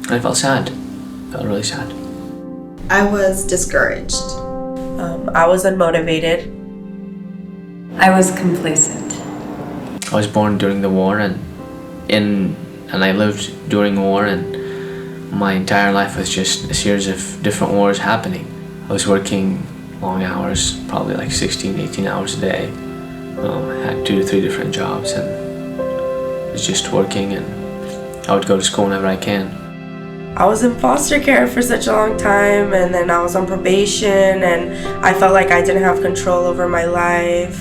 I felt sad. Felt really sad. I was discouraged. I was unmotivated. I was complacent. I was born during the war and I lived during war, and my entire life was just a series of different wars happening. I was working long hours, probably like 16, 18 hours a day. I had 2 to 3 different jobs and was just working, and I would go to school whenever I can. I was in foster care for such a long time, and then I was on probation, and I felt like I didn't have control over my life,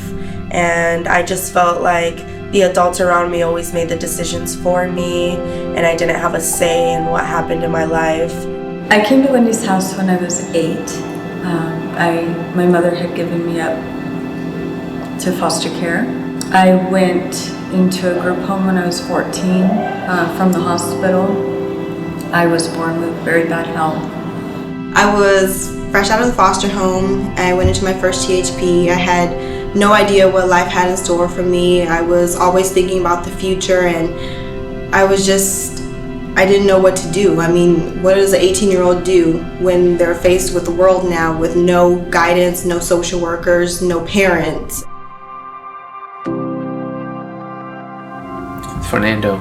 and I just felt like the adults around me always made the decisions for me, and I didn't have a say in what happened in my life. I came to Wendy's house when I was 8. My mother had given me up to foster care. I went into a group home when I was 14 from the hospital. I was born with very bad health. I was fresh out of the foster home. I went into my first THP. I had no idea what life had in store for me. I was always thinking about the future, and I didn't know what to do. I mean, what does an 18-year-old do when they're faced with the world now with no guidance, no social workers, no parents? Fernando,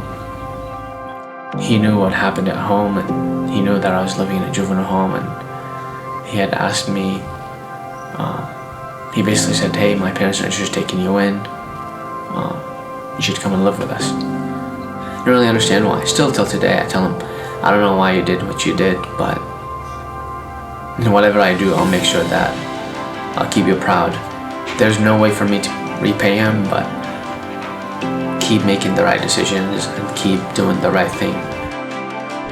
he knew what happened at home, and he knew that I was living in a juvenile home, and he had asked me, he basically said, hey, my parents are interested in taking you in, you should come and live with us. I don't really understand why. Still till today I tell him, I don't know why you did what you did, but whatever I do, I'll make sure that I'll keep you proud. There's no way for me to repay him, but keep making the right decisions and keep doing the right thing.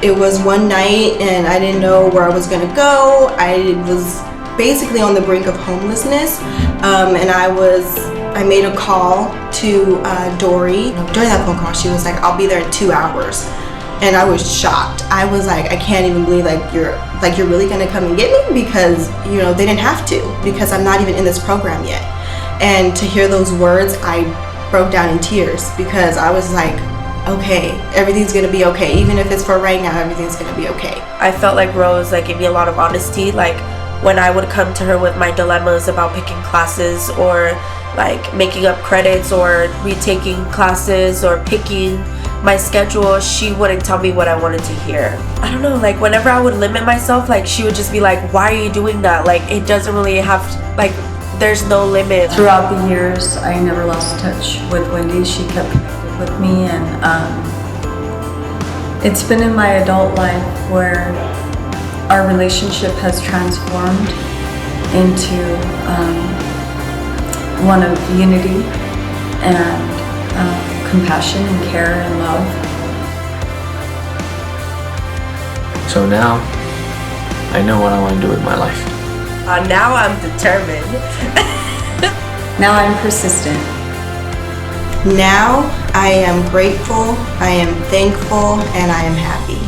It was one night and I didn't know where I was gonna go. I was basically on the brink of homelessness, and I made a call to Dory. During that phone call, she was like, I'll be there in 2 hours. And I was shocked. I was like, I can't even believe you're really gonna come and get me, because they didn't have to, because I'm not even in this program yet. And to hear those words, I broke down in tears, because I was like, okay, everything's gonna be okay. Even if it's for right now, everything's gonna be okay. I felt like Rose gave me a lot of honesty, like when I would come to her with my dilemmas about picking classes, or like making up credits, or retaking classes, or picking my schedule, she wouldn't tell me what I wanted to hear. I don't know, like whenever I would limit myself, like she would just be like, why are you doing that? Like it doesn't really have to, like there's no limit. Throughout the years, I never lost touch with Wendy. She kept connected with me, and it's been in my adult life where our relationship has transformed into one of unity and compassion and care and love. So now, I know what I want to do with my life. Now I'm determined. Now I'm persistent. Now I am grateful, I am thankful, and I am happy.